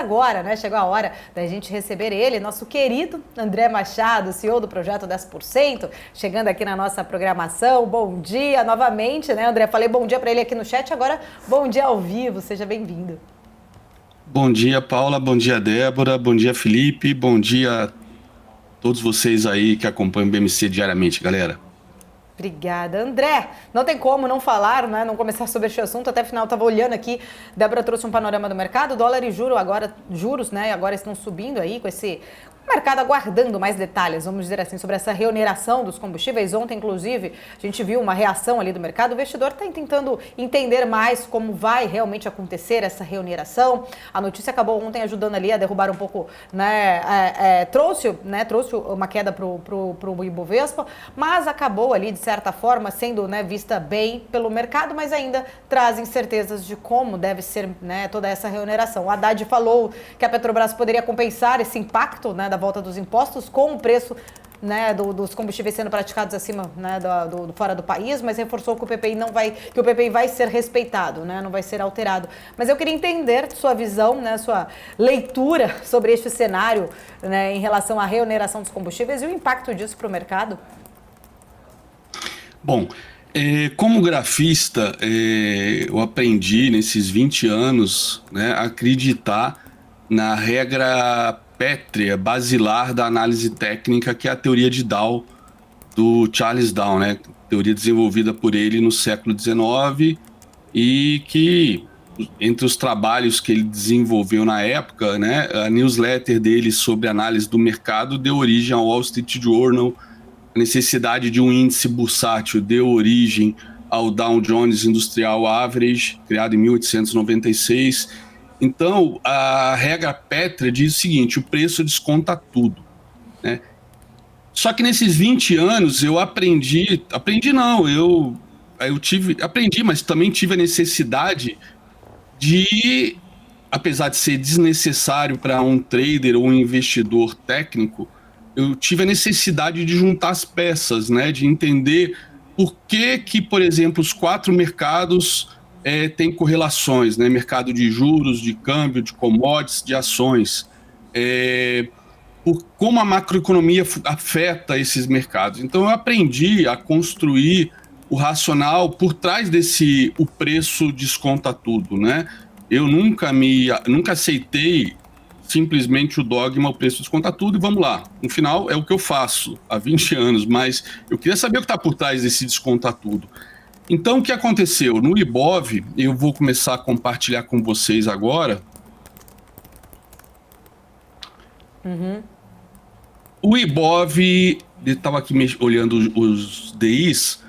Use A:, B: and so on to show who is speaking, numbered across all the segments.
A: Agora, né, chegou a hora da gente receber ele, nosso querido André Machado, CEO do Projeto 10%, chegando aqui na nossa programação. Bom dia novamente, né, André? Falei bom dia para ele aqui no chat, agora bom dia ao vivo, seja bem-vindo.
B: Bom dia, Paula, bom dia, Débora, bom dia, Felipe, bom dia a todos vocês aí que acompanham o BMC diariamente, galera.
A: Obrigada, André. Não tem como não falar, né? Não começar sobre este assunto. Até afinal, estava olhando aqui. Débora trouxe um panorama do mercado. Dólar e juros, né? Agora estão subindo aí com esse mercado aguardando mais detalhes, vamos dizer assim, sobre essa reoneração dos combustíveis. Ontem, inclusive, a gente viu uma reação ali do mercado. O investidor está tentando entender mais como vai realmente acontecer essa reoneração. A notícia acabou ontem ajudando ali a derrubar um pouco, né? Trouxe uma queda para o Ibovespa, mas acabou ali, de certa forma, sendo, né, vista bem pelo mercado, mas ainda traz incertezas de como deve ser, né, toda essa reoneração. O Haddad falou que a Petrobras poderia compensar esse impacto, né, da volta dos impostos com o preço, né, dos combustíveis sendo praticados acima, né, fora do país, mas reforçou que o PPI vai ser respeitado, né, não vai ser alterado. Mas eu queria entender sua visão, né, sua leitura sobre este cenário, né, em relação à reoneração dos combustíveis e o impacto disso para o mercado.
B: Bom, como grafista, eu aprendi nesses 20 anos, né, a acreditar na regra pétrea, basilar da análise técnica, que é a teoria de Dow, do Charles Dow, né, teoria desenvolvida por ele no século XIX e que, entre os trabalhos que ele desenvolveu na época, né, a newsletter dele sobre análise do mercado deu origem ao Wall Street Journal. A necessidade de um índice bursátil deu origem ao Dow Jones Industrial Average, criado em 1896. Então, a regra pétrea diz o seguinte: o preço desconta tudo, né? Só que nesses 20 anos eu aprendi não, aprendi, mas também tive a necessidade de, apesar de ser desnecessário para um trader ou um investidor técnico, eu tive a necessidade de juntar as peças, né, de entender por que, por exemplo, os 4 mercados têm correlações, né, mercado de juros, de câmbio, de commodities, de ações, por como a macroeconomia afeta esses mercados. Então eu aprendi a construir o racional por trás desse o preço desconta tudo, né? Eu nunca aceitei simplesmente o dogma, o preço desconta tudo e vamos lá. No final, é o que eu faço há 20 anos, mas eu queria saber o que está por trás desse desconta tudo. Então, o que aconteceu? No Ibov, eu vou começar a compartilhar com vocês agora. O Ibov, eu estava aqui olhando os DIs,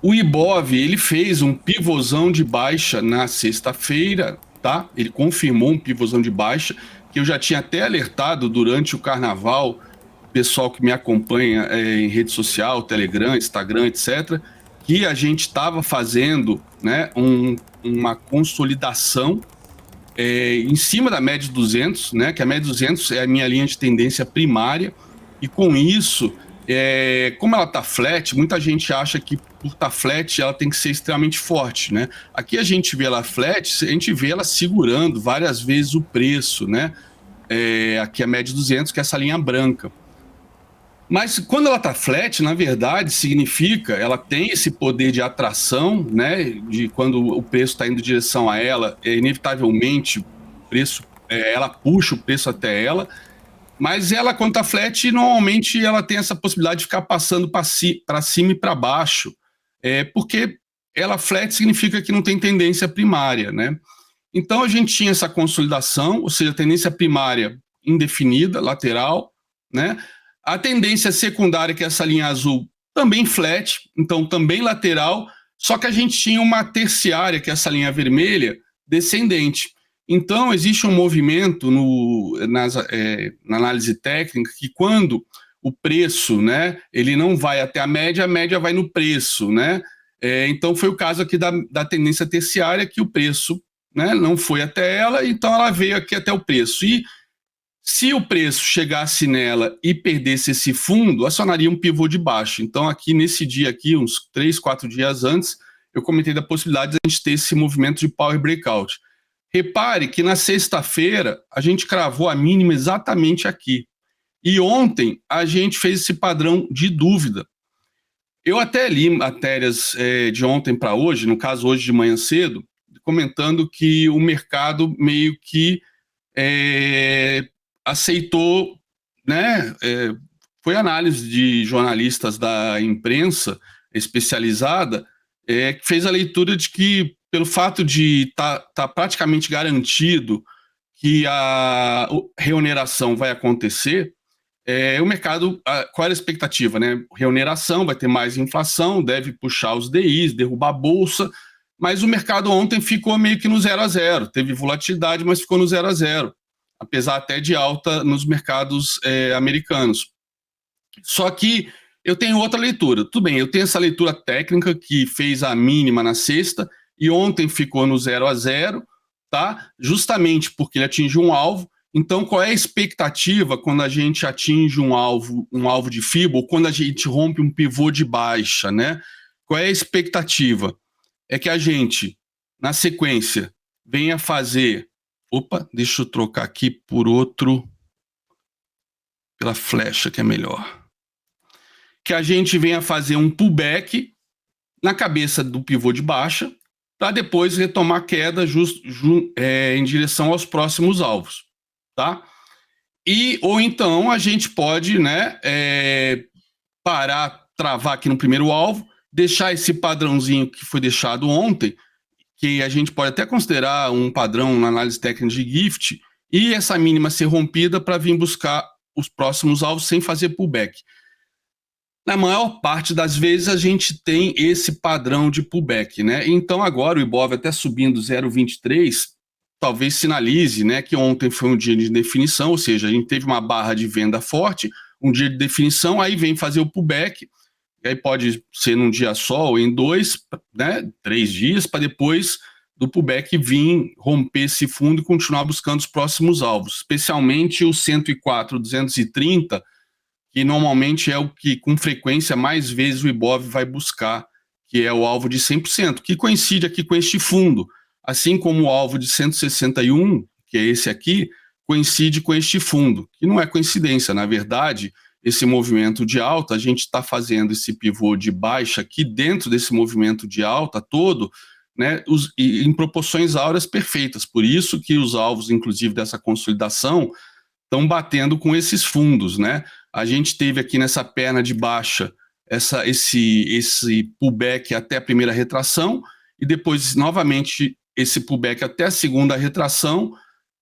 B: o Ibov, ele fez um pivôzão de baixa na sexta-feira, tá? Ele confirmou um pivôzão de baixa, que eu já tinha até alertado durante o carnaval, o pessoal que me acompanha em rede social, Telegram, Instagram, etc., que a gente estava fazendo, né, uma consolidação em cima da média de 200, né, que a média de 200 é a minha linha de tendência primária, e com isso, como ela está flat, muita gente acha que por estar flat ela tem que ser extremamente forte, né? Aqui a gente vê ela flat, a gente vê ela segurando várias vezes o preço, né? Aqui a média 200, que é essa linha branca. Mas quando ela está flat, na verdade, significa ela tem esse poder de atração, né? De quando o preço está indo em direção a ela, inevitavelmente o preço, ela puxa o preço até ela. Mas ela, quando está flat, normalmente ela tem essa possibilidade de ficar passando para cima e para baixo, porque ela flat significa que não tem tendência primária, né? Então a gente tinha essa consolidação, ou seja, tendência primária indefinida, lateral, né? A tendência secundária, que é essa linha azul, também flat, então também lateral, só que a gente tinha uma terciária, que é essa linha vermelha, descendente. Então, existe um movimento na análise técnica que quando o preço, né, ele não vai até a média vai no preço, né? Então, foi o caso aqui da tendência terciária, que o preço, né, não foi até ela, então ela veio aqui até o preço. E se o preço chegasse nela e perdesse esse fundo, acionaria um pivô de baixo. Então, aqui nesse dia, aqui, uns 3, 4 dias antes, eu comentei da possibilidade de a gente ter esse movimento de power breakout. Repare que na sexta-feira a gente cravou a mínima exatamente aqui. E ontem a gente fez esse padrão de dúvida. Eu até li matérias de ontem para hoje, no caso hoje de manhã cedo, comentando que o mercado meio que aceitou, né? Foi análise de jornalistas da imprensa especializada que fez a leitura de que, pelo fato de tá praticamente garantido que a reoneração vai acontecer, o mercado, qual era a expectativa, né? Reoneração, vai ter mais inflação, deve puxar os DIs, derrubar a bolsa, mas o mercado ontem ficou meio que no 0 a 0, teve volatilidade, mas ficou no 0 a 0, apesar até de alta nos mercados americanos. Só que eu tenho outra leitura. Tudo bem, eu tenho essa leitura técnica que fez a mínima na sexta e ontem ficou no 0 a 0, tá? Justamente porque ele atingiu um alvo. Então, qual é a expectativa quando a gente atinge um alvo de FIBO, ou quando a gente rompe um pivô de baixa, né? Qual é a expectativa? É que a gente, na sequência, venha fazer... Opa, deixa eu trocar aqui por outro... pela flecha, que é melhor. Que a gente venha fazer um pullback na cabeça do pivô de baixa, para depois retomar a queda em direção aos próximos alvos, tá? Ou então a gente pode, né, parar, travar aqui no primeiro alvo, deixar esse padrãozinho que foi deixado ontem, que a gente pode até considerar um padrão na análise técnica de Gift, e essa mínima ser rompida para vir buscar os próximos alvos sem fazer pullback. Na maior parte das vezes a gente tem esse padrão de pullback, né? Então agora o Ibov até subindo 0,23, talvez sinalize, né, que ontem foi um dia de definição, ou seja, a gente teve uma barra de venda forte, um dia de definição, aí vem fazer o pullback, e aí pode ser num dia só ou em 2, né, 3 dias, para depois do pullback vir romper esse fundo e continuar buscando os próximos alvos, especialmente o 104,230, que normalmente é o que, com frequência, mais vezes o Ibov vai buscar, que é o alvo de 100%, que coincide aqui com este fundo, assim como o alvo de 161, que é esse aqui, coincide com este fundo, que não é coincidência, na verdade, esse movimento de alta, a gente está fazendo esse pivô de baixa aqui dentro desse movimento de alta todo, né, em proporções áureas perfeitas, por isso que os alvos, inclusive, dessa consolidação, estão batendo com esses fundos, né? A gente teve aqui nessa perna de baixa esse pullback até a primeira retração e depois novamente esse pullback até a segunda retração,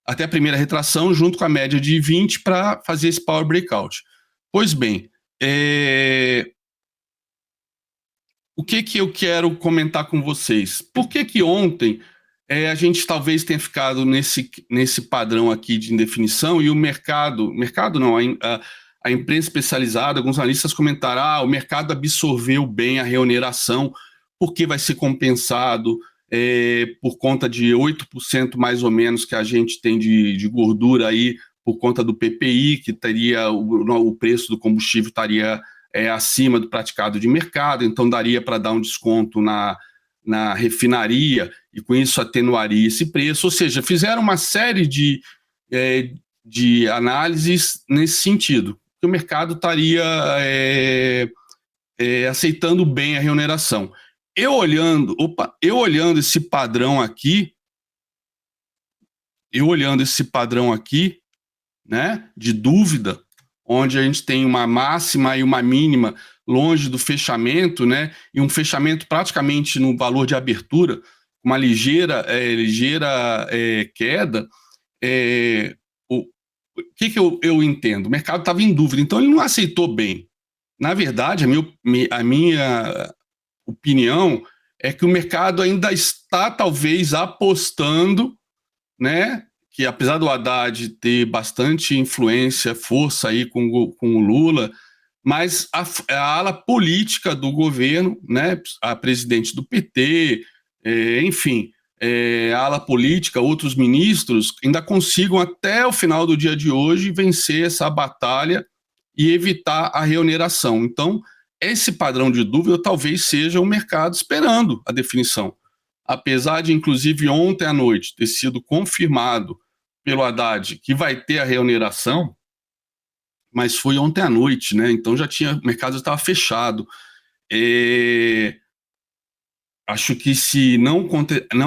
B: até a primeira retração junto com a média de 20 para fazer esse power breakout. Pois bem, o que eu quero comentar com vocês? Por que ontem a gente talvez tenha ficado nesse padrão aqui de indefinição e o mercado não, a imprensa especializada, alguns analistas comentaram, o mercado absorveu bem a reoneração, porque vai ser compensado por conta de 8% mais ou menos que a gente tem de gordura aí, por conta do PPI, que teria o preço do combustível estaria acima do praticado de mercado, então daria para dar um desconto na refinaria e com isso atenuaria esse preço, ou seja, fizeram uma série de análises nesse sentido, que o mercado estaria aceitando bem a reoneração. Eu olhando esse padrão aqui, né, de dúvida, onde a gente tem uma máxima e uma mínima longe do fechamento, né, e um fechamento praticamente no valor de abertura, uma ligeira queda, o que eu entendo? O mercado estava em dúvida, então ele não aceitou bem. Na verdade, a minha opinião é que o mercado ainda está, talvez, apostando, né, que apesar do Haddad ter bastante influência, força aí com o Lula, mas a ala política do governo, né, a presidente do PT, enfim, a ala política, outros ministros, ainda consigam até o final do dia de hoje vencer essa batalha e evitar a reoneração. Então, esse padrão de dúvida talvez seja o mercado esperando a definição. apesar de, inclusive, ontem à noite ter sido confirmado pelo Haddad que vai ter a reoneração, mas foi ontem à noite, né? Então o mercado já estava fechado. Acho que se não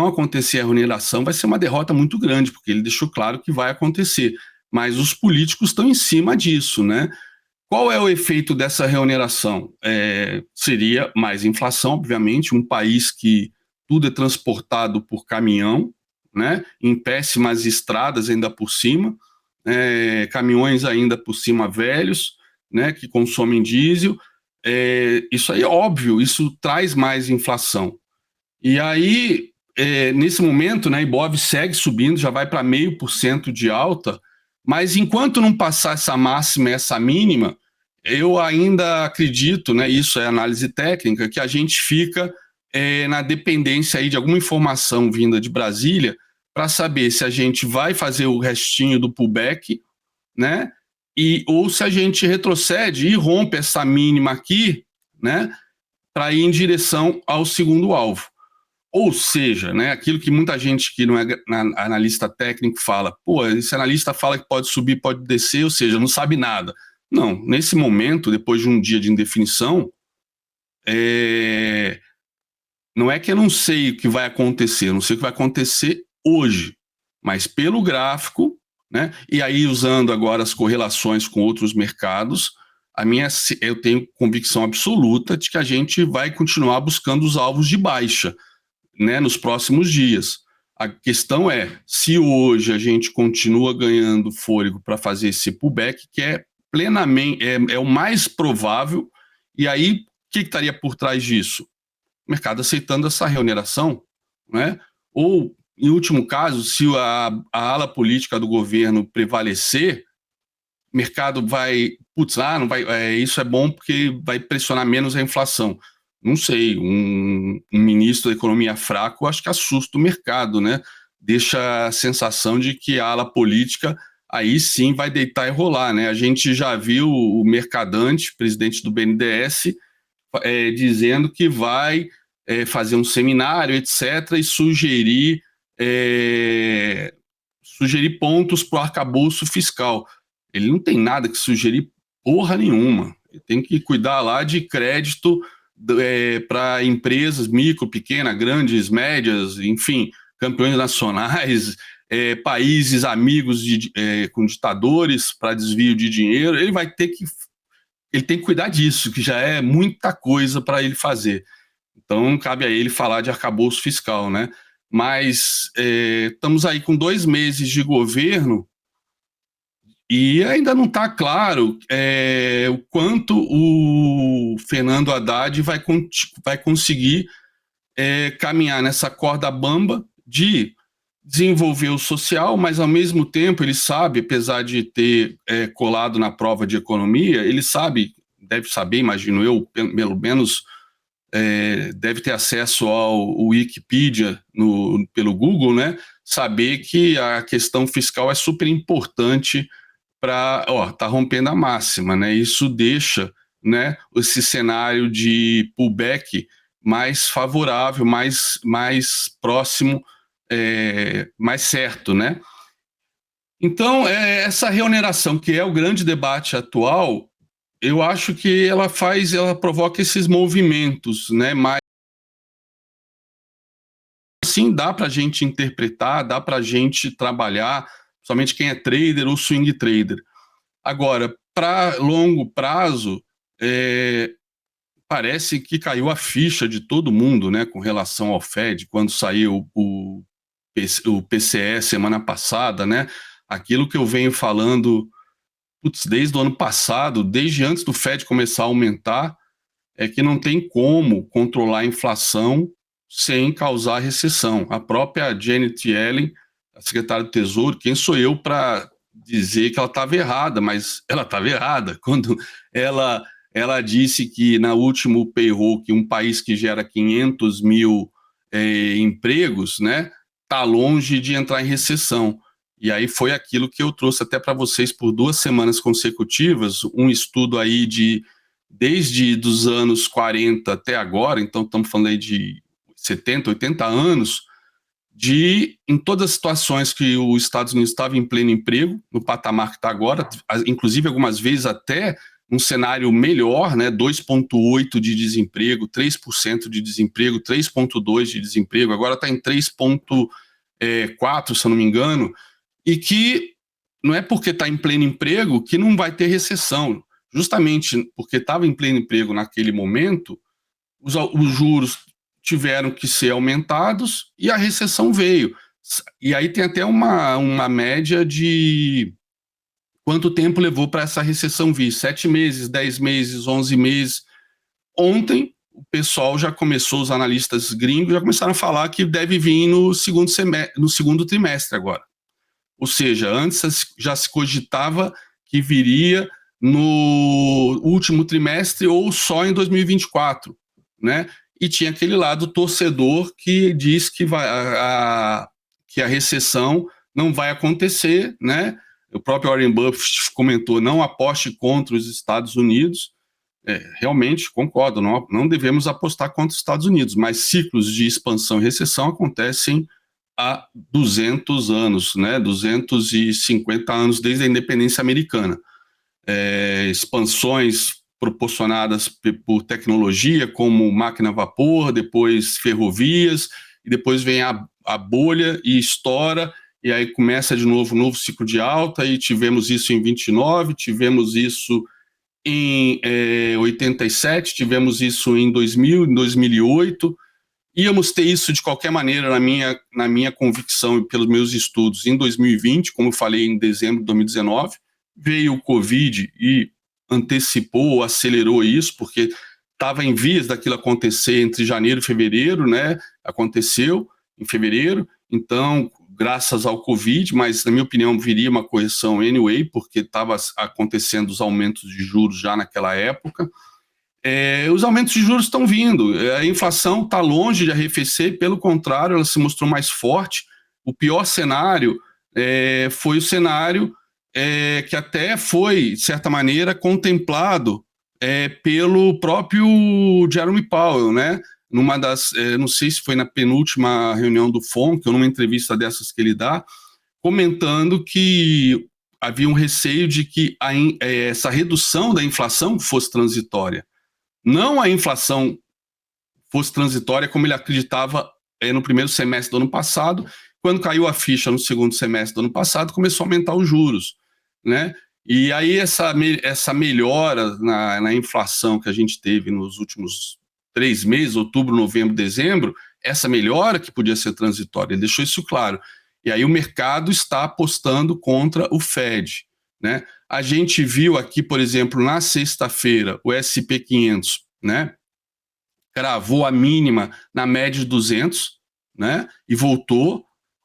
B: acontecer a reoneração, vai ser uma derrota muito grande, porque ele deixou claro que vai acontecer. Mas os políticos estão em cima disso, né? Qual é o efeito dessa reoneração? Seria mais inflação, obviamente, um país que tudo é transportado por caminhão, né? Em péssimas estradas ainda por cima, caminhões ainda por cima velhos, né? Que consomem diesel. Isso aí é óbvio, isso traz mais inflação. E aí, nesse momento, né, Ibov segue subindo, já vai para 0,5% de alta, mas enquanto não passar essa máxima e essa mínima, eu ainda acredito, né, isso é análise técnica, que a gente fica na dependência aí de alguma informação vinda de Brasília para saber se a gente vai fazer o restinho do pullback, né, ou se a gente retrocede e rompe essa mínima aqui, né, para ir em direção ao segundo alvo. Ou seja, né, aquilo que muita gente que não é analista técnico fala, esse analista fala que pode subir, pode descer, ou seja, não sabe nada. Não, nesse momento, depois de um dia de indefinição, não é que eu não sei o que vai acontecer, eu não sei o que vai acontecer hoje, mas pelo gráfico, né, e aí usando agora as correlações com outros mercados, eu tenho convicção absoluta de que a gente vai continuar buscando os alvos de baixa, né, nos próximos dias. A questão é se hoje a gente continua ganhando fôlego para fazer esse pullback, que é plenamente o mais provável. E aí, o que estaria por trás disso? O mercado aceitando essa reoneração, né? Ou, em último caso, se a ala política do governo prevalecer, o mercado vai, não vai, isso é bom porque vai pressionar menos a inflação. Não sei, um ministro da economia fraco, acho que assusta o mercado, né? Deixa a sensação de que a ala política aí sim vai deitar e rolar, né? A gente já viu o Mercadante, presidente do BNDES, dizendo que vai fazer um seminário, etc., e sugerir pontos para o arcabouço fiscal. Ele não tem nada que sugerir porra nenhuma. Ele tem que cuidar lá de crédito para empresas micro, pequena, grandes, médias, enfim, campeões nacionais, países amigos com ditadores para desvio de dinheiro. Ele tem que cuidar disso, que já é muita coisa para ele fazer. Então, cabe a ele falar de arcabouço fiscal, né? Mas estamos aí com 2 meses de governo e ainda não está claro o quanto o Fernando Haddad vai conseguir caminhar nessa corda bamba de desenvolver o social, mas ao mesmo tempo ele sabe, apesar de ter colado na prova de economia, ele sabe, deve saber, imagino eu, pelo menos deve ter acesso ao Wikipedia pelo Google, né? Saber que a questão fiscal é super importante tá rompendo a máxima, né? Isso deixa, né, esse cenário de pullback mais favorável, mais próximo, mais certo, né? Então, essa reoneração, que é o grande debate atual, eu acho que ela provoca esses movimentos, né? Mas assim dá para a gente interpretar, dá para a gente trabalhar, somente quem é trader ou swing trader. Agora, para longo prazo, parece que caiu a ficha de todo mundo, né, com relação ao Fed, quando saiu o PCE semana passada, né, aquilo que eu venho falando desde o ano passado, desde antes do Fed começar a aumentar, é que não tem como controlar a inflação sem causar recessão. A própria Janet Yellen, a secretária do Tesouro, quem sou eu para dizer que ela estava errada, mas ela estava errada quando ela disse que na último payroll, que um país que gera 500 mil empregos, né, está longe de entrar em recessão. E aí foi aquilo que eu trouxe até para vocês por 2 semanas consecutivas, um estudo aí desde os anos 40 até agora, então estamos falando aí de 70, 80 anos, de, em todas as situações que os Estados Unidos estava em pleno emprego, no patamar que está agora, inclusive algumas vezes até um cenário melhor, né, 2,8% de desemprego, 3% de desemprego, 3,2% de desemprego, agora está em 3,4%, se eu não me engano, e que não é porque está em pleno emprego que não vai ter recessão. Justamente porque estava em pleno emprego naquele momento, os juros tiveram que ser aumentados e a recessão veio. E aí tem até uma média de quanto tempo levou para essa recessão vir. 7 meses, 10 meses, 11 meses. Ontem, o pessoal já começou, os analistas gringos já começaram a falar que deve vir no segundo trimestre agora. Ou seja, antes já se cogitava que viria no último trimestre ou só em 2024, né? E tinha aquele lado torcedor que diz que que a recessão não vai acontecer, né? O próprio Warren Buffett comentou, não aposte contra os Estados Unidos. Realmente, concordo, não devemos apostar contra os Estados Unidos, mas ciclos de expansão e recessão acontecem há 200 anos, né? 250 anos desde a independência americana. Expansões proporcionadas por tecnologia, como máquina a vapor, depois ferrovias, e depois vem a bolha e estoura, e aí começa de novo um novo ciclo de alta, e tivemos isso em 29, tivemos isso em 87, tivemos isso em 2000, em 2008, íamos ter isso de qualquer maneira na minha convicção e pelos meus estudos em 2020, como eu falei em dezembro de 2019, veio o Covid e antecipou, acelerou isso, porque estava em vias daquilo acontecer entre janeiro e fevereiro, né? Aconteceu em fevereiro, então, graças ao Covid, mas na minha opinião viria uma correção anyway, porque estava acontecendo os aumentos de juros já naquela época. Os aumentos de juros estão vindo, a inflação está longe de arrefecer, pelo contrário, ela se mostrou mais forte. O pior cenário foi o cenário que até foi, de certa maneira, contemplado pelo próprio Jerome Powell, né? Numa não sei se foi na penúltima reunião do FONC, ou numa entrevista dessas que ele dá, comentando que havia um receio de que essa redução da inflação fosse transitória. Não a inflação fosse transitória como ele acreditava no primeiro semestre do ano passado. Quando caiu a ficha no segundo semestre do ano passado, começou a aumentar os juros, né? E aí essa melhora na inflação que a gente teve nos últimos 3 meses, outubro, novembro, dezembro, essa melhora que podia ser transitória, ele deixou isso claro. E aí o mercado está apostando contra o Fed, né? A gente viu aqui, por exemplo, na sexta-feira, o S&P 500, né, cravou a mínima na média de 200, né, e voltou.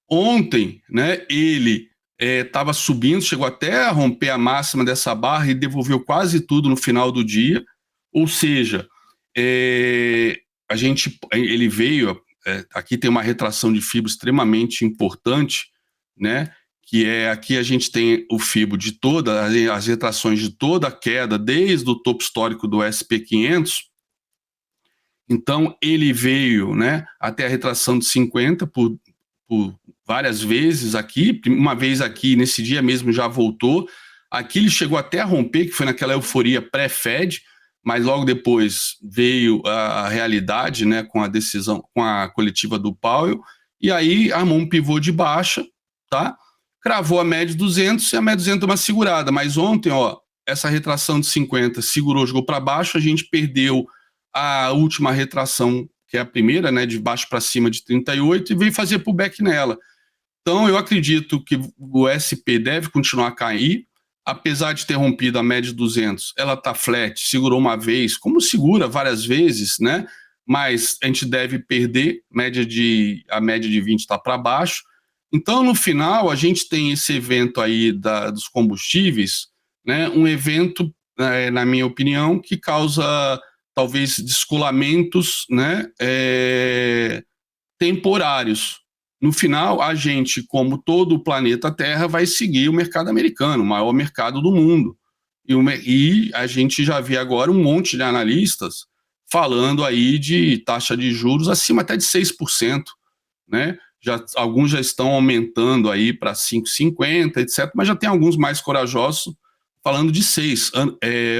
B: Ontem, né, ele estava subindo, chegou até a romper a máxima dessa barra e devolveu quase tudo no final do dia. Ou seja, ele veio, aqui tem uma retração de FIBO extremamente importante, né, que aqui a gente tem o FIBO de as retrações de toda a queda, desde o topo histórico do S&P 500. Então, ele veio, né, até a retração de 50 por várias vezes aqui, uma vez aqui, nesse dia mesmo já voltou. Aqui ele chegou até a romper, que foi naquela euforia pré-Fed, mas logo depois veio a realidade, né, com a decisão, com a coletiva do Powell, e aí armou um pivô de baixa, tá? Cravou a média de 200 e a média de 200 deu uma segurada, mas ontem, ó, essa retração de 50 segurou, jogou para baixo, a gente perdeu a última retração, que é a primeira, né, de baixo para cima de 38, e veio fazer pullback nela. Então, eu acredito que o SP deve continuar a cair, apesar de ter rompido a média de 200, ela está flat, segurou uma vez, como segura várias vezes, né? Mas a gente deve perder, a média de 20 está para baixo. Então, no final, a gente tem esse evento aí dos combustíveis, né? Um evento, na minha opinião, que causa talvez descolamentos, né? Temporários. No final, a gente, como todo o planeta Terra, vai seguir o mercado americano, o maior mercado do mundo. E a gente já vê agora um monte de analistas falando aí de taxa de juros acima até de 6%, né? Alguns já estão aumentando aí para 5,50, etc., mas já tem alguns mais corajosos falando de 6.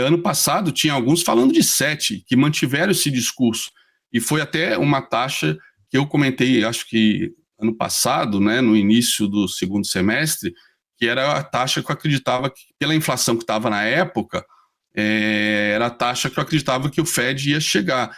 B: Ano passado tinha alguns falando de 7, que mantiveram esse discurso, e foi até uma taxa que eu comentei, acho que ano passado, né, no início do segundo semestre, que era a taxa que eu acreditava que, pela inflação que estava na época, era a taxa que eu acreditava que o Fed ia chegar.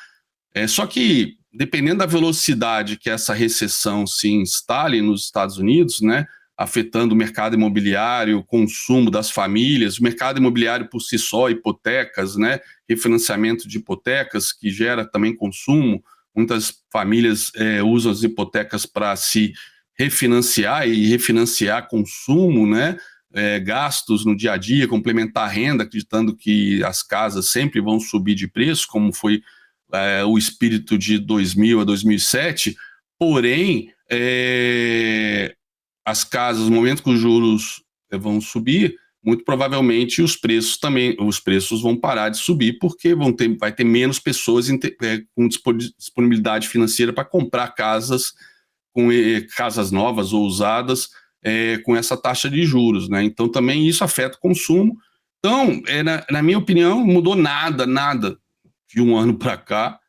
B: Só que, dependendo da velocidade que essa recessão se instale nos Estados Unidos, né, afetando o mercado imobiliário, o consumo das famílias, o mercado imobiliário por si só, hipotecas, né, refinanciamento de hipotecas, que gera também consumo. Muitas famílias usam as hipotecas para se refinanciar e refinanciar consumo, né, gastos no dia a dia, complementar a renda, acreditando que as casas sempre vão subir de preço, como foi o espírito de 2000 a 2007, porém, as casas, no momento que os juros vão subir, muito provavelmente os preços vão parar de subir, porque vai ter menos pessoas com disponibilidade financeira para comprar casas, casas novas ou usadas, com essa taxa de juros, né? Então também isso afeta o consumo. Então, na minha opinião, mudou nada de um ano para cá.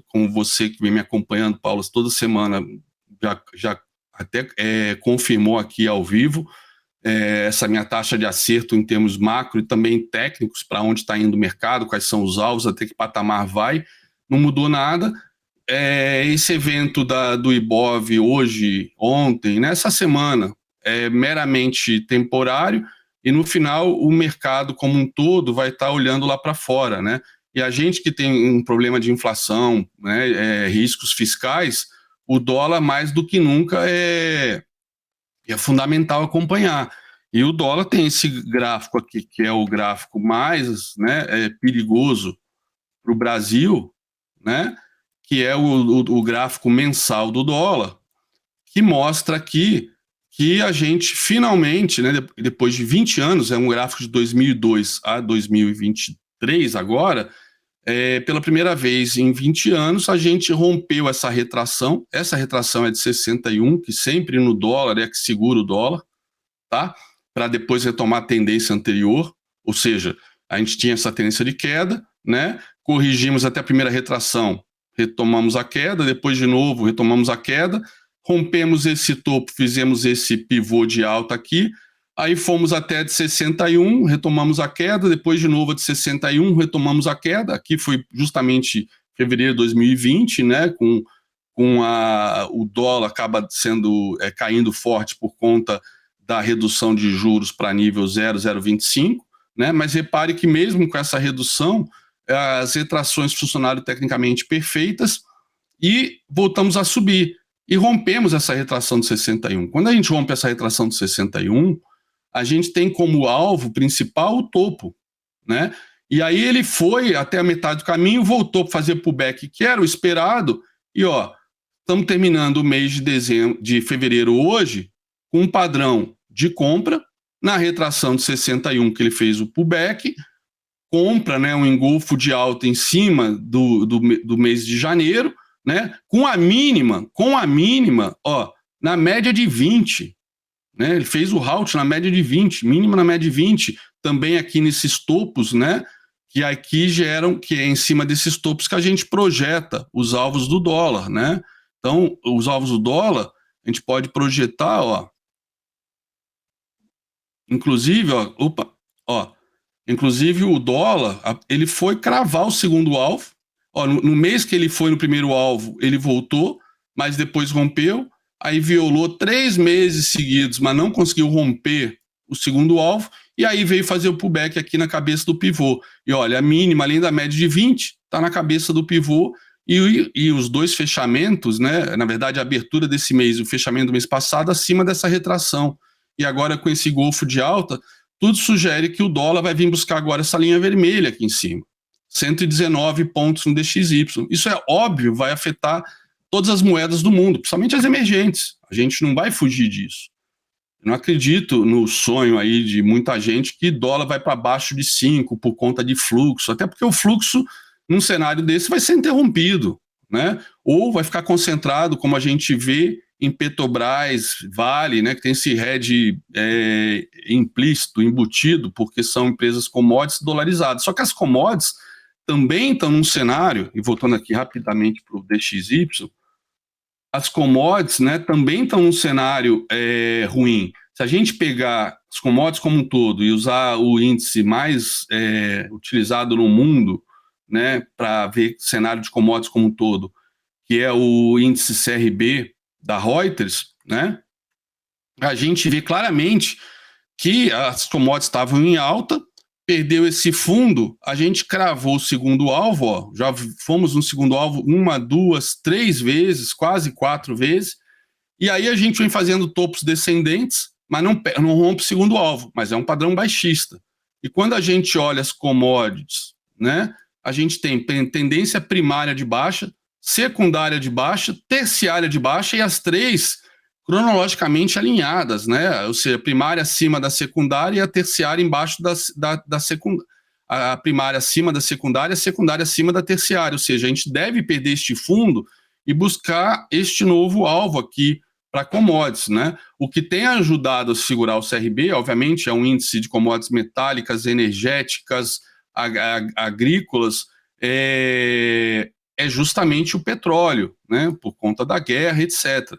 B: Como você que vem me acompanhando, Paulo, toda semana já até confirmou aqui ao vivo essa minha taxa de acerto em termos macro e também técnicos, para onde está indo o mercado, quais são os alvos, até que patamar vai, não mudou nada. Esse evento do IBOV hoje, ontem, nessa semana, é meramente temporário, e no final o mercado como um todo vai estar olhando lá para fora, né? E a gente que tem um problema de inflação, né, riscos fiscais, o dólar mais do que nunca é fundamental acompanhar. E o dólar tem esse gráfico aqui, que é o gráfico mais, né, perigoso para o Brasil, né, que é o gráfico mensal do dólar, que mostra aqui que a gente finalmente, né, depois de 20 anos, é um gráfico de 2002 a 2023 agora, pela primeira vez em 20 anos, a gente rompeu essa retração. Essa retração é de 61, que sempre no dólar é que segura o dólar, tá? Para depois retomar a tendência anterior, ou seja, a gente tinha essa tendência de queda, né? Corrigimos até a primeira retração, retomamos a queda, depois de novo retomamos a queda, rompemos esse topo, fizemos esse pivô de alta aqui, aí fomos até de 61, retomamos a queda, depois de novo de 61, retomamos a queda, aqui foi justamente fevereiro de 2020, né, com o dólar acaba caindo forte por conta da redução de juros para nível 0,025, né, mas repare que mesmo com essa redução, as retrações funcionaram tecnicamente perfeitas e voltamos a subir. E rompemos essa retração de 61. Quando a gente rompe essa retração de 61, a gente tem como alvo principal o topo, né? E aí ele foi até a metade do caminho, voltou para fazer pullback, que era o esperado, e estamos terminando o mês de fevereiro hoje com um padrão de compra na retração de 61 que ele fez o pullback, compra, né, um engolfo de alta em cima do mês de janeiro, né, com a mínima, na média de 20, né, ele fez o halt na média de 20, mínima na média de 20, também aqui nesses topos, né, que aqui que é em cima desses topos que a gente projeta os alvos do dólar, né, então os alvos do dólar, a gente pode projetar, inclusive, inclusive o dólar, ele foi cravar o segundo alvo. No mês que ele foi no primeiro alvo, ele voltou, mas depois rompeu, aí violou 3 meses seguidos, mas não conseguiu romper o segundo alvo, e aí veio fazer o pullback aqui na cabeça do pivô. E olha, a mínima, além da média de 20, está na cabeça do pivô, e os dois fechamentos, né, na verdade a abertura desse mês e o fechamento do mês passado, acima dessa retração. E agora com esse golfo de alta, tudo sugere que o dólar vai vir buscar agora essa linha vermelha aqui em cima. 119 pontos no DXY. Isso é óbvio, vai afetar todas as moedas do mundo, principalmente as emergentes. A gente não vai fugir disso. Eu não acredito no sonho aí de muita gente que dólar vai para baixo de 5 por conta de fluxo, até porque o fluxo num cenário desse vai ser interrompido, né? Ou vai ficar concentrado, como a gente vê em Petrobras, Vale, né, que tem esse hedge implícito, embutido, porque são empresas commodities dolarizadas. Só que as commodities também estão num cenário, e voltando aqui rapidamente para o DXY, as commodities, né, também estão num cenário ruim. Se a gente pegar as commodities como um todo e usar o índice mais utilizado no mundo, né, para ver cenário de commodities como um todo, que é o índice CRB da Reuters, né, a gente vê claramente que as commodities estavam em alta, perdeu esse fundo, a gente cravou o segundo alvo, ó, já fomos no segundo alvo 1, 2, 3 vezes, quase 4 vezes, e aí a gente vem fazendo topos descendentes, mas não rompe o segundo alvo, mas é um padrão baixista. E quando a gente olha as commodities, né, a gente tem tendência primária de baixa, secundária de baixa, terciária de baixa, e as três cronologicamente alinhadas, né? Ou seja, a primária acima da secundária e a terciária embaixo da secundária. A primária acima da secundária, a secundária acima da terciária. Ou seja, a gente deve perder este fundo e buscar este novo alvo aqui para commodities, né? O que tem ajudado a segurar o CRB, obviamente, é um índice de commodities metálicas, energéticas, agrícolas, é justamente o petróleo, né? Por conta da guerra, etc.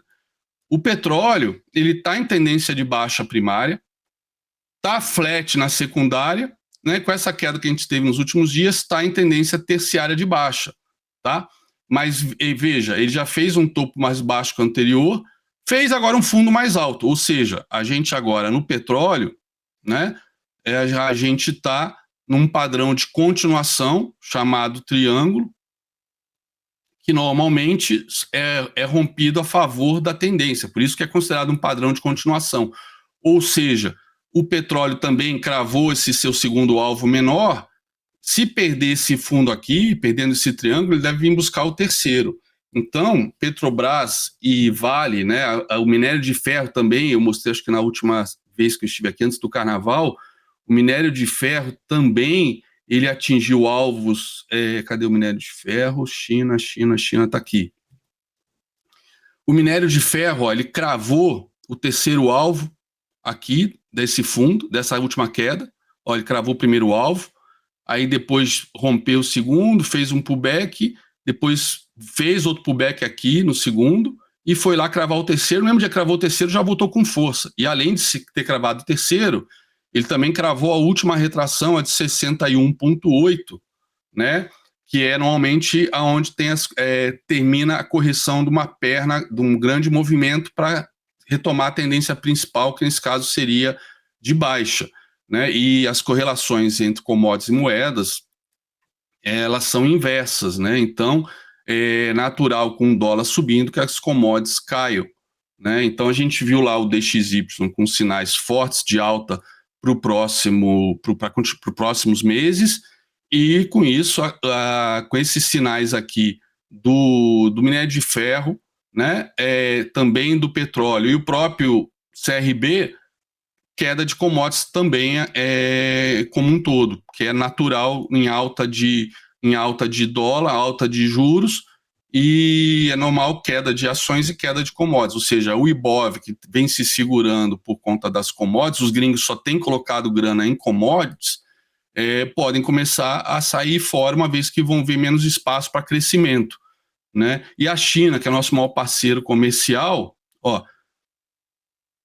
B: O petróleo, ele está em tendência de baixa primária, está flat na secundária, né? Com essa queda que a gente teve nos últimos dias, está em tendência terciária de baixa, tá? Mas veja, ele já fez um topo mais baixo que o anterior, fez agora um fundo mais alto, ou seja, a gente agora no petróleo, né? A gente está num padrão de continuação chamado triângulo, que normalmente é rompido a favor da tendência, por isso que é considerado um padrão de continuação. Ou seja, o petróleo também cravou esse seu segundo alvo menor, se perder esse fundo aqui, perdendo esse triângulo, ele deve vir buscar o terceiro. Então, Petrobras e Vale, né, o minério de ferro também, eu mostrei acho que na última vez que eu estive aqui, antes do carnaval, o minério de ferro também ele atingiu alvos. Cadê o minério de ferro? China está aqui. O minério de ferro, ó, ele cravou o terceiro alvo aqui desse fundo, dessa última queda. Ó, ele cravou o primeiro alvo, aí depois rompeu o segundo, fez um pullback, depois fez outro pullback aqui no segundo e foi lá cravar o terceiro. No mesmo dia que cravou o terceiro, já voltou com força. E além de ter cravado o terceiro, ele também cravou a última retração, a de 61,8, né? Que é normalmente aonde termina a correção de uma perna, de um grande movimento para retomar a tendência principal, que nesse caso seria de baixa, né? E as correlações entre commodities e moedas, elas são inversas, né? Então, é natural com o dólar subindo que as commodities caiam, né? Então, a gente viu lá o DXY com sinais fortes de alta para os próximos meses, e com isso, com esses sinais aqui do minério de ferro, né, também do petróleo e o próprio CRB, queda de commodities também como um todo, que é natural em alta de dólar, alta de juros, e é normal queda de ações e queda de commodities, ou seja, o Ibov, que vem se segurando por conta das commodities, os gringos só têm colocado grana em commodities, podem começar a sair fora, uma vez que vão ver menos espaço para crescimento, né? E a China, que é nosso maior parceiro comercial, ó,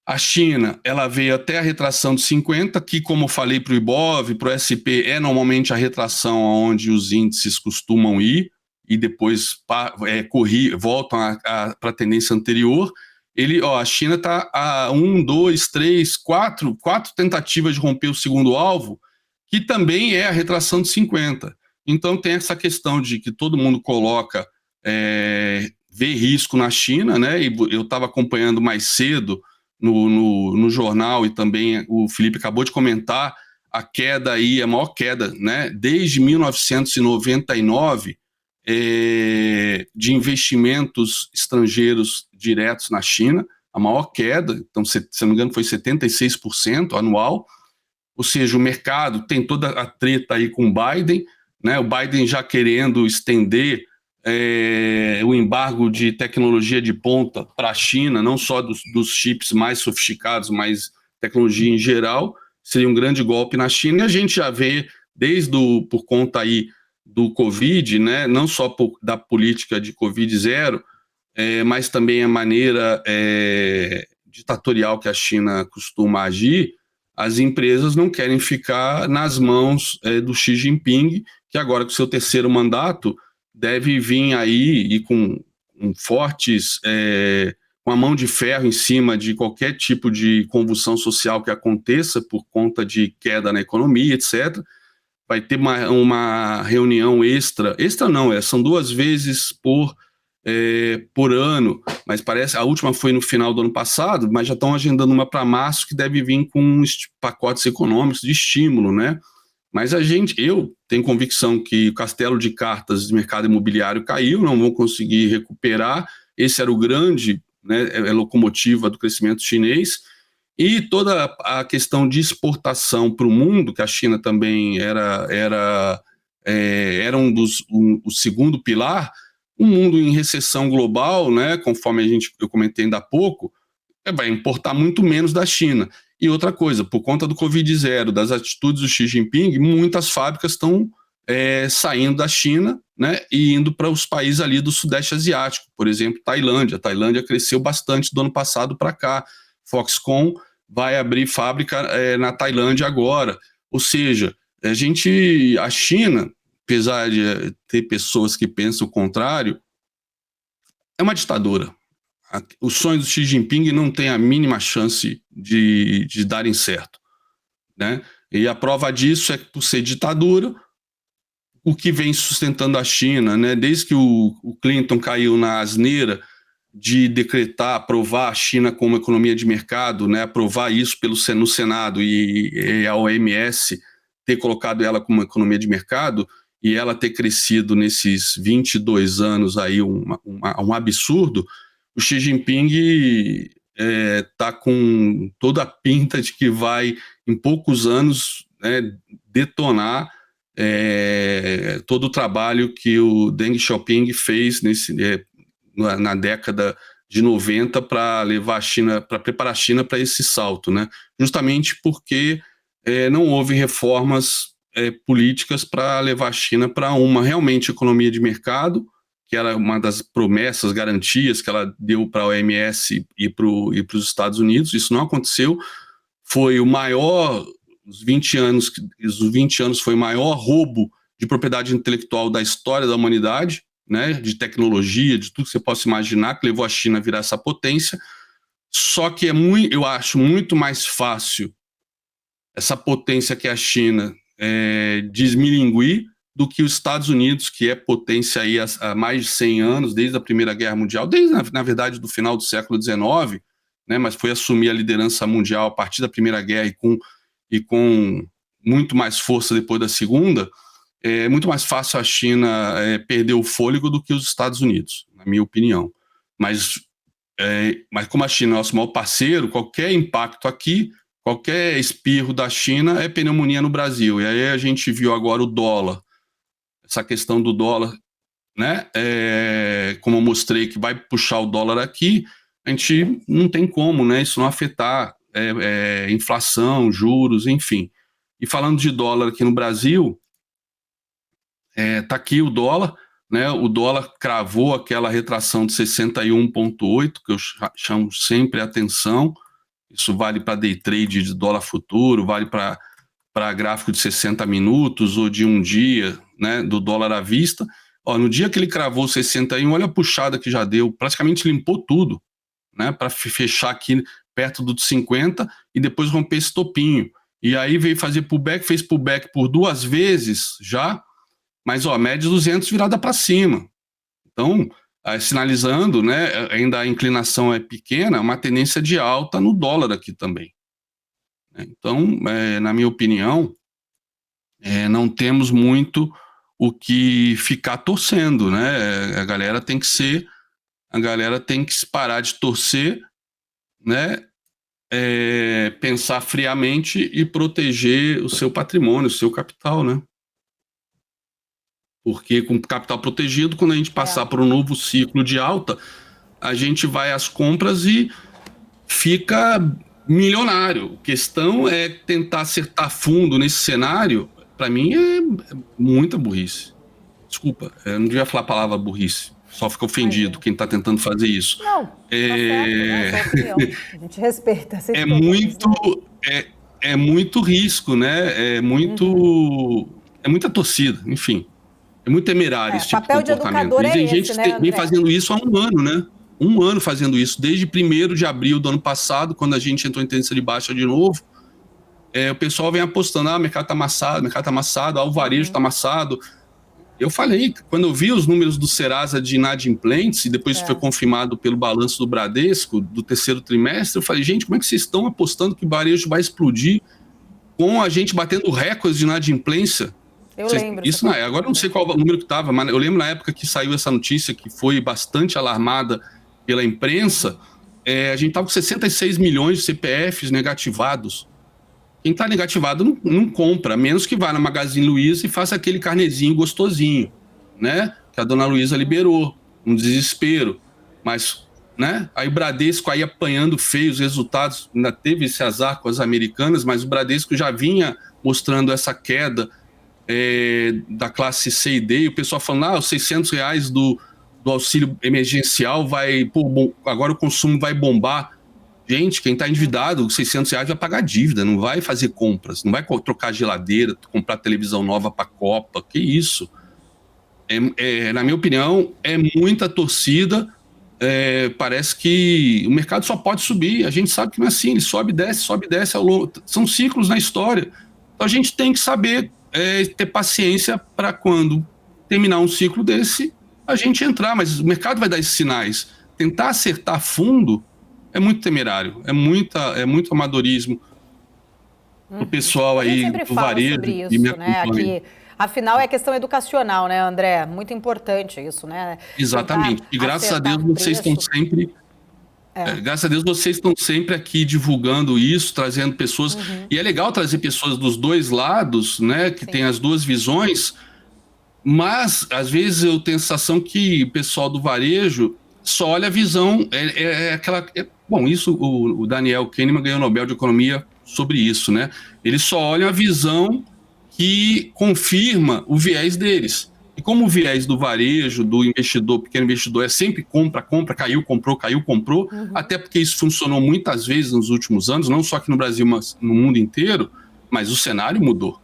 B: a China, ela veio até a retração de 50, que, como eu falei para o Ibov, para o SP, é normalmente a retração onde os índices costumam ir, e depois voltam para a tendência anterior. A China está a 1, 2, 3, 4 tentativas de romper o segundo alvo, que também é a retração de 50. Então tem essa questão de que todo mundo coloca, vê risco na China, né? E eu estava acompanhando mais cedo no jornal, e também o Felipe acabou de comentar, a queda aí, a maior queda, né, desde 1999, de investimentos estrangeiros diretos na China, a maior queda, então, se não me engano, foi 76% anual, ou seja, o mercado tem toda a treta aí com o Biden, né? O Biden já querendo estender o embargo de tecnologia de ponta para a China, não só dos chips mais sofisticados, mas tecnologia em geral, seria um grande golpe na China. E a gente já vê, por conta aí do Covid, né, não só da política de Covid zero, mas também a maneira ditatorial que a China costuma agir, as empresas não querem ficar nas mãos do Xi Jinping, que agora com seu terceiro mandato deve vir aí e com fortes, com a mão de ferro em cima de qualquer tipo de convulsão social que aconteça por conta de queda na economia, etc. Vai ter uma reunião extra não, são 2 vezes por ano, mas parece a última foi no final do ano passado, mas já estão agendando uma para março que deve vir com pacotes econômicos de estímulo, né? Mas eu tenho convicção que o castelo de cartas do mercado imobiliário caiu, não vão conseguir recuperar. Esse era o grande, né, locomotiva do crescimento chinês. E toda a questão de exportação para o mundo, que a China também era o segundo pilar, um mundo em recessão global, né, conforme eu comentei ainda há pouco, vai importar muito menos da China. E outra coisa, por conta do Covid zero, das atitudes do Xi Jinping, muitas fábricas estão saindo da China, né, e indo para os países ali do Sudeste Asiático, por exemplo, Tailândia. A Tailândia cresceu bastante do ano passado para cá. Foxconn vai abrir fábrica na Tailândia agora. Ou seja, a China, apesar de ter pessoas que pensam o contrário, é uma ditadura. Os sonhos do Xi Jinping não têm a mínima chance de darem certo, né? E a prova disso é que, por ser ditadura, o que vem sustentando a China, né? Desde que o Clinton caiu na asneira de decretar, aprovar a China como economia de mercado, né? Aprovar isso no Senado e a OMS ter colocado ela como economia de mercado e ela ter crescido nesses 22 anos aí um absurdo. O Xi Jinping está com toda a pinta de que vai, em poucos anos, detonar todo o trabalho que o Deng Xiaoping fez na década de 90 para levar a China, para preparar a China para esse salto, né? Justamente porque não houve reformas políticas para levar a China para uma realmente economia de mercado, que era uma das promessas, garantias que ela deu para a OMS e para os Estados Unidos. Isso não aconteceu. Foi o maior, os 20 anos foi o maior roubo de propriedade intelectual da história da humanidade, né, de tecnologia, de tudo que você possa imaginar, que levou a China a virar essa potência. Só que eu acho muito mais fácil essa potência que é a China desmilinguir do que os Estados Unidos, que é potência aí há mais de 100 anos, desde a Primeira Guerra Mundial, desde, na verdade, do final do século XIX, né, mas foi assumir a liderança mundial a partir da Primeira Guerra e com muito mais força depois da Segunda. É muito mais fácil a China perder o fôlego do que os Estados Unidos, na minha opinião. Mas como a China é nosso maior parceiro, qualquer impacto aqui, qualquer espirro da China é pneumonia no Brasil. E aí a gente viu agora o dólar, essa questão do dólar, né? Como eu mostrei que vai puxar o dólar aqui, a gente não tem como, né? Isso não afetar inflação, juros, enfim. E falando de dólar aqui no Brasil, tá aqui o dólar, né? O dólar cravou aquela retração de 61,8, que eu chamo sempre a atenção. Isso vale para day trade de dólar futuro, vale para gráfico de 60 minutos ou de um dia, né, do dólar à vista. No dia que ele cravou 61, olha a puxada que já deu, praticamente limpou tudo, né, para fechar aqui perto do 50 e depois romper esse topinho. E aí veio fazer pullback, fez pullback por 2 vezes já, mas média 200 virada para cima. Então, sinalizando, né, ainda a inclinação é pequena, uma tendência de alta no dólar aqui também. Então, na minha opinião, não temos muito o que ficar torcendo, né? A galera tem que parar de torcer, né? Pensar friamente e proteger o seu patrimônio, o seu capital, né? Porque com capital protegido, quando a gente passar por um novo ciclo de alta, a gente vai às compras e fica milionário. A questão é tentar acertar fundo nesse cenário. Para mim é muita burrice. Desculpa, eu não devia falar a palavra burrice. Só fica ofendido quem está tentando fazer isso.
A: Não, tá certo, né? Sua opinião. A gente respeita.
B: É muito risco, né? É muita torcida, enfim. É muito temerário esse tipo de
A: papel de
B: comportamento.
A: educador
B: E tem
A: é
B: gente
A: esse,
B: que
A: né,
B: vem
A: André?
B: fazendo isso há um ano, né? Um ano fazendo isso, desde 1º de abril do ano passado, quando a gente entrou em tendência de baixa de novo. O pessoal vem apostando, o mercado tá amassado, o varejo tá amassado. Eu falei, quando eu vi os números do Serasa de inadimplentes, e depois foi confirmado pelo balanço do Bradesco, do 3º trimestre, eu falei, gente, como é que vocês estão apostando que o varejo vai explodir com a gente batendo recordes de inadimplência?
A: Eu lembro.
B: Isso não é. Agora eu não sei qual o número que estava, mas eu lembro na época que saiu essa notícia, que foi bastante alarmada pela imprensa, a gente estava com 66 milhões de CPFs negativados. Quem está negativado não compra, a menos que vá na Magazine Luiza e faça aquele carnezinho gostosinho, né? Que a dona Luiza liberou, um desespero. Mas, né? Aí o Bradesco aí apanhando feio os resultados, ainda teve esse azar com as americanas, mas o Bradesco já vinha mostrando essa queda da classe C e D, e o pessoal falando, os R$600 do auxílio emergencial agora o consumo vai bombar. Gente, quem está endividado, R$600 vai pagar dívida, não vai fazer compras, não vai trocar geladeira, comprar televisão nova para a Copa, que isso? Na minha opinião, é muita torcida, parece que o mercado só pode subir, a gente sabe que não é assim, ele sobe e desce ao longo, são ciclos na história, então a gente tem que saber ter paciência para quando terminar um ciclo desse, a gente entrar, mas o mercado vai dar esses sinais, tentar acertar fundo é muito temerário, é muito amadorismo o pessoal aí do varejo
A: sobre isso,
B: e me
A: né?
B: acompanha.
A: Afinal, é questão educacional, né, André? Muito importante isso, né?
B: Exatamente. E graças a Deus vocês estão sempre... graças a Deus vocês estão sempre aqui divulgando isso, trazendo pessoas... E é legal trazer pessoas dos dois lados, né? Que tem as duas visões, mas às vezes eu tenho a sensação que o pessoal do varejo só olha a visão... Bom, isso o Daniel Kahneman ganhou o Nobel de Economia sobre isso, né? Eles só olham a visão que confirma o viés deles. E como o viés do varejo, do investidor, pequeno investidor, é sempre compra, caiu, comprou, até porque isso funcionou muitas vezes nos últimos anos, não só aqui no Brasil, mas no mundo inteiro, mas o cenário mudou,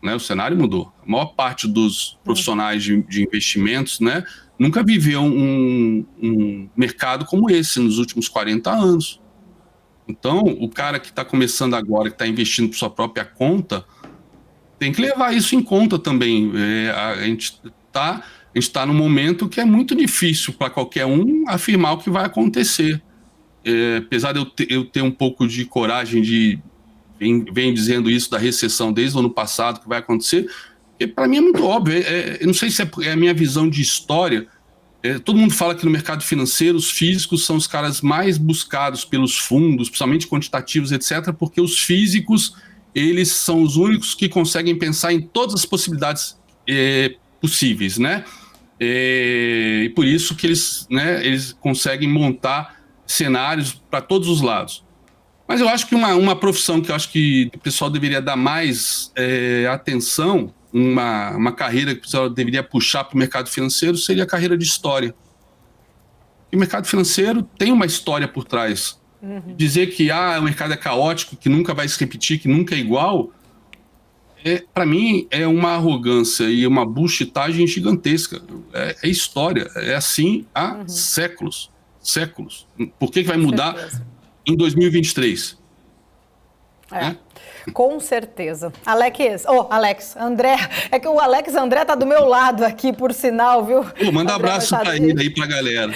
B: né? O cenário mudou. A maior parte dos profissionais de investimentos, né, nunca viveu um mercado como esse nos últimos 40 anos. Então, o cara que está começando agora, que está investindo por sua própria conta, tem que levar isso em conta também. A gente está num momento que é muito difícil para qualquer um afirmar o que vai acontecer. Apesar de eu ter um pouco de coragem de vem dizendo isso da recessão desde o ano passado, que vai acontecer, para mim é muito óbvio. Eu não sei se é a minha visão de história. Todo mundo fala que no mercado financeiro os físicos são os caras mais buscados pelos fundos, principalmente quantitativos, etc., porque os físicos eles são os únicos que conseguem pensar em todas as possibilidades possíveis, né? E por isso que eles conseguem montar cenários para todos os lados. Mas eu acho que uma profissão que eu acho que o pessoal deveria dar mais atenção, uma carreira que o pessoal deveria puxar para o mercado financeiro, seria a carreira de história. E o mercado financeiro tem uma história por trás. Dizer que o mercado é caótico, que nunca vai se repetir, que nunca é igual, para mim é uma arrogância e uma bullshitagem gigantesca. É história, é assim há séculos. Por que vai mudar em 2023?
A: Com certeza. Alex, André, é que o Alex André tá do meu lado aqui, por sinal, viu?
B: Manda um abraço para ele aí pra galera.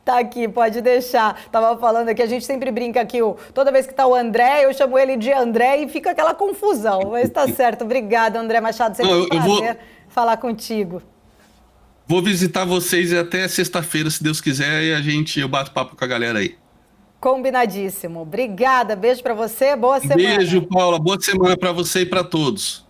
A: Tá aqui, pode deixar. Tava falando aqui, a gente sempre brinca aqui, toda vez que tá o André, eu chamo ele de André e fica aquela confusão. Mas tá certo. Obrigada, André Machado. Sempre um prazer falar contigo.
B: Vou visitar vocês até sexta-feira, se Deus quiser, e eu bato papo com a galera aí.
A: Combinadíssimo. Obrigada, beijo para você, boa semana.
B: Beijo, Paula, boa semana para você e para todos.